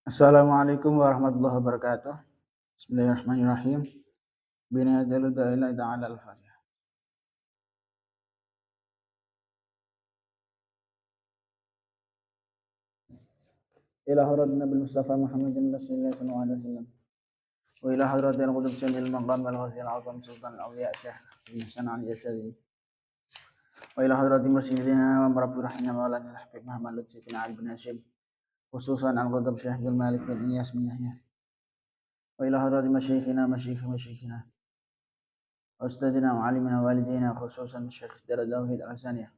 Assalamualaikum warahmatullahi wabarakatuh. Bismillahirrahmanirrahim. Bina adalu da'ila ta'ala al-fatihah. Ila hadratin Nabi Mustafa Muhammadin sallallahu alaihi wasallam. Wa ila hadratil qudus jamil maqam al-ghazi al-azam sultan al-awliya syekh bin Hasan Ali Asyadi. Wa ila hadratil mursyidina wa marabbi rahina maulana al-habib Muhammad Lutfi bin Ali bin Hashim. Khususan al-qudub Syekh bin Malik bin Iyas bin Yahya. Wa ila hadratil masyikhina. Ustadina wa alimina walidina khususan Syekh Daradawhid al-Hasaniyah.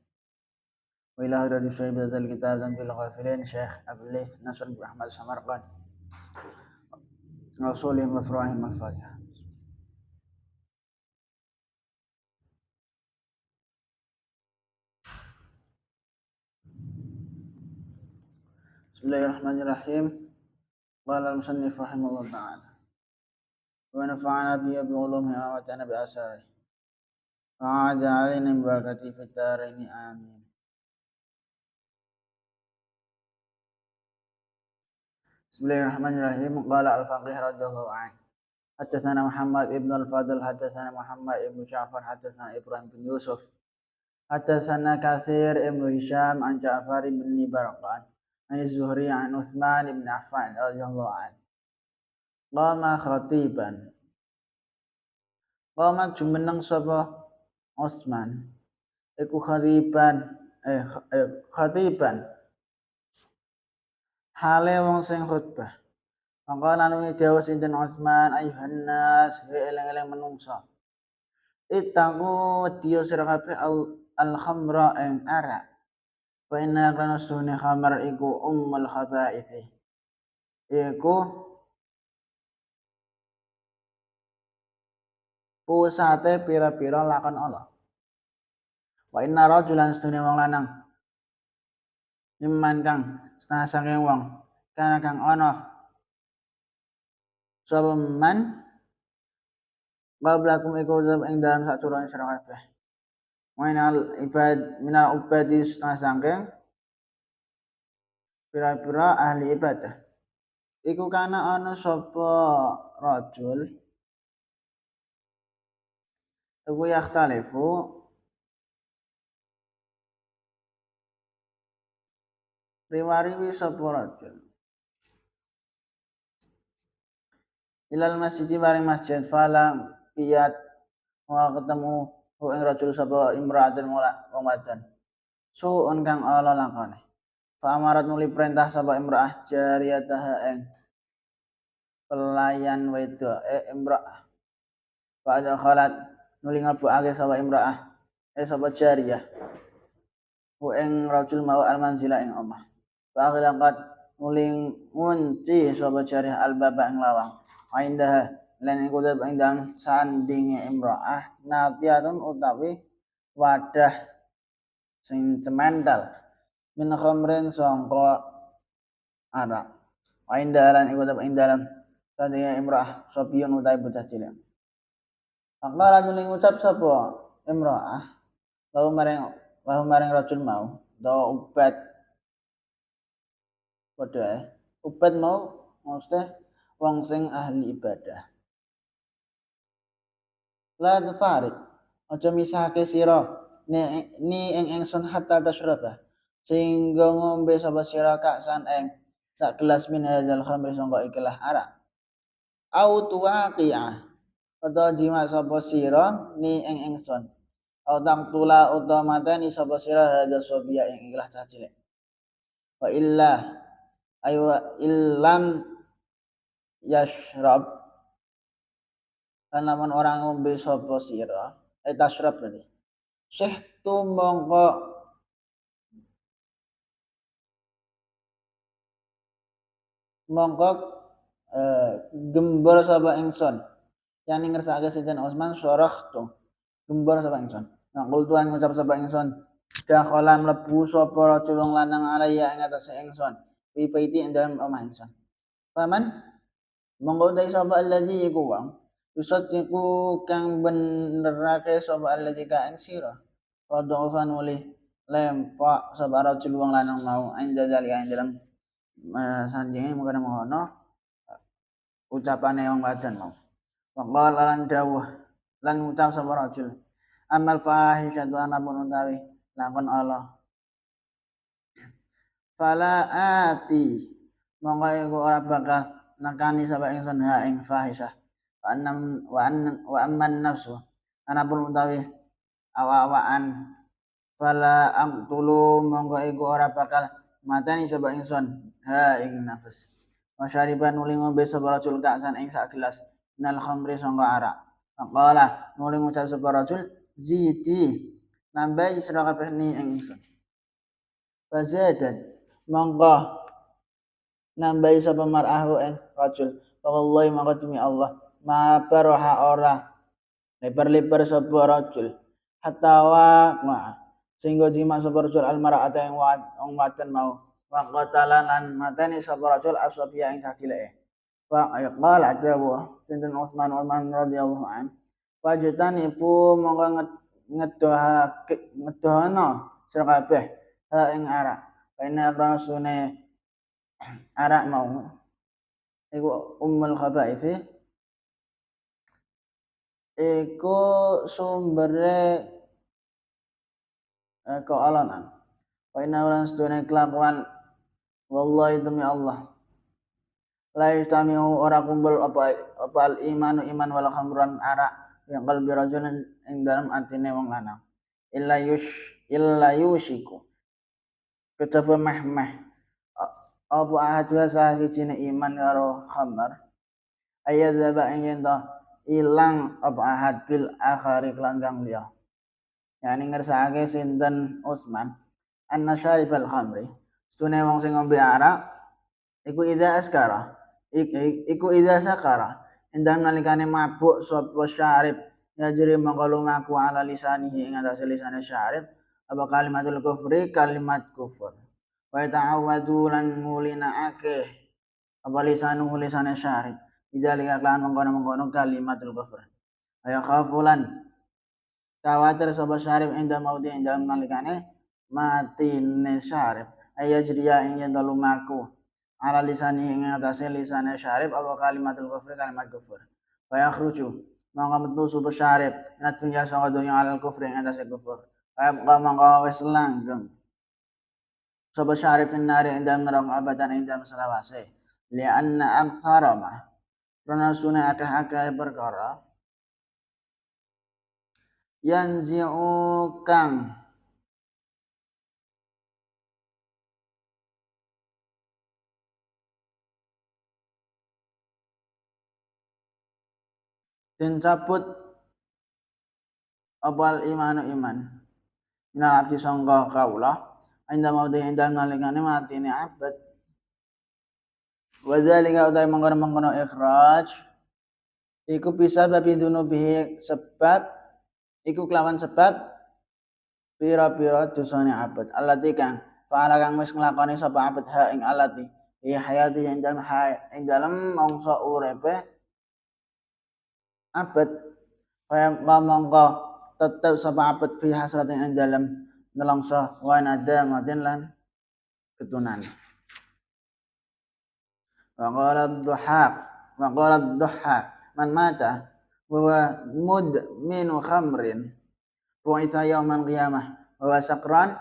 وإلى هدى شعيب ذا الكتاب ذنب الغافلين شيخ أبو الليث نصر بن أحمد سمرقند وصولهم وفروعهم الفاتحة. بسم الله الرحمن الرحيم. قال المصنف رحمه الله تعالى ونفعنا به بعلومه ومتعنا بأسراره وعاد علينا ببركته في الدارين آمين. بسم الله الرحمن الرحيم. قال الفقيه رضي الله عنه حدثنا محمد ابن الفضل حدثنا محمد ابن جعفر حدثنا إبراهيم بن يوسف حدثنا كثير ابن هشام عن جعفر بن برقان عن الزهري عن عثمان بن عفان رضي الله عنه قام khatiban qama jumeneng sapa Utsman iku khatiban hale wong sing khutbah mangkana nuni dawuh sinten Utsman ayuhan nas eleng-eleng menungsa ittaqu diyo sira kabeh al khamra ing arak fa inna kana sunni khamar iku ummul khaba'ith iku pusate pira-pira lakon Allah. Wa inna rajulan sedune wong lanang mimman kang setengah saking wong kana kang ana sapa man qablakum iku ing dalam saturune sira kabeh. Minal ubadi setengah saking pira-pira ahli ibadah. Iku kana ana sapa rajul iku yakhtalifu riwariwi sapa rajul ilal masjid maring masjid fala piyat wa ketemu ing rajul sapa imra'atin wong wadon suun kang ala lakone fa amarat nuli perintah sapa imra'ah jariyataha ing pelayan wedok imra'ah fa khalat nuli ngabukake sapa imra'ah sapa jariyah ku ing rajul mau almanzila ing omah fa khilaqat nuli ngunci sapa jariyah albaba ing lawang aindah lan iku ing dalem sandinge imra'ah natiyatun utawi wadah sing cemental min khamrin sangka arak aindah lan iku ing dalem sandinge imra'ah sopiyun utawi bocah cilik Faqala ngucap sapa imra'ah lahu maring rajul mau dawa ubat padha ubat mau maksudnya wong sing ahli ibadah la tufarik aja misahake sira ni ing ingsun hatta tasyraba sehingga ngombe sapa sira kaksan ing sak gelas min hadzal khamri sangka ikilah arak au tuwaqi'ah utawa jima sapa sira ni ing ingsun au taqtula utawa mateni sapa sira hadza sobiya ing ikilah cah cilik wa illa ayu illam yashrab lan lamun ora ngombe sapa sira tashrab berarti syehtu mongko gembor sapa ingsun yani ngersakake sinten Utsman syarahtu gembor sapa ingsun ngul tuan ngucap sapa ingsun dakhala mlebu sapa rajul lanang alaya ing atase ingsun fi baiti ing dalem omah ingsun paman monggo dai sapa alladzi iku wong yusaddiqu kang benerake sapa alladzi ka ing sira radhafan oleh lempak sapa rajul wong lanang mau ing dalem sanjinge mengkono ucapane wong wadon mau. Waqala lan dawuh lan ngucap sapa rajul. Amal fahishatu anapun utawi lakon Allah. Fala ati mongko iku ora bakal nekani sapa ingsun ha ing fahisyah. Wa amman nafsu anapun utawi awa-awaan fala aqtulu mongko iku ora bakal mateni sapa ingsun ha ing nafs. Masyariban nuli ngombe sapa rajul ka'san ing sak gelas nal khamri sangka arak. Faqala nuli ngucap sapa rajul ziti nambahi sira kabeh ni ingsun. Fazadat mongko nambahi sapa mar'ahu ing rajul. Wallahi mongko demi Allah ma baroha ora lebar-lebar sapa rajul hatta wa sehingga jima sapa rajul almar'ata ing wong wadon mau wa qatalan lan mateni sapa rajul aswabiya ing cacileke wa qala dawu sinten Utsman radhiyallahu an wajtani pu mongko ngedohana sira kabeh ha ing arak paina rasune arak mau iku ummul khaba'ith iku sumbere kealanan paina lan sedune kelakuan wallahi demi Allah la yastamiu ora kumpul apa al imanu iman wal khamran arak yang qalbi rajulin ing dalam atine wong lanang illa yushiku kecapa meh apa ahadwa salah sijine iman karo khamar ayadzaba ing yen ilang apa ahad bil akhari kelan kang liya yani ngersakake sinten Utsman anna syaribal khamri sedune wong sing ngombe arak iku idza askara iku idza sakara endang nalikane mabuk sapa syarib yajri mangko lumaku ala lisanihi ing atase lisane syarib apa kalimatul kufri kalimat kufur wa ta'awadu lan ngulinaake apa lisane syarib idalika kan mengkono kalimatul kufur aya khafulan kawatir sapa syarib enda maudi ing dalem nalikane matine syarib ayajriya ing yen lumaku ala lisani ing atase lisane syarib apa kalimatul kufri kalimat kufur wa yakhruju mangka metu sapa syarib nat dunya sanga dunya alal kufri ing atase kufur kaya mangka wis langgeng sapa syarib nari ing dalem neraka abadan ing dalem selawase li anna aktsara ma karena sunah akeh-akeh perkara yanzi'u kang den cabut apal imanu iman minal abdi sangka kaulah anda mau dihendam nalikane matine abad wadzalika utai mengkono ikhraj iku bisa babi dunubihi sebab iku kelawan sebab pira-pira dosane abad allati kang fa'ala kang wis nglakoni sapa abad ha ing alati ya hayati ing dalem mangsa urepe abad kaya mongko tetep sapa abad fi hasratin ing dalem nelongso wa nadamatin lan ketunan wa qala ad-duhhak man mata wa mudminu khamrin wa itha yauman qiyamah wa sakran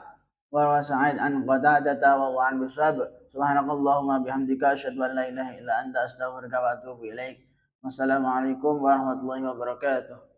wa sa'id an qadadata wa an bisab subhanakallahumma bihamdika asyhadu an la ilaha illa anta astaghfiruka wa atubu ilaik. Wassalamualaikum warahmatullahi wabarakatuh.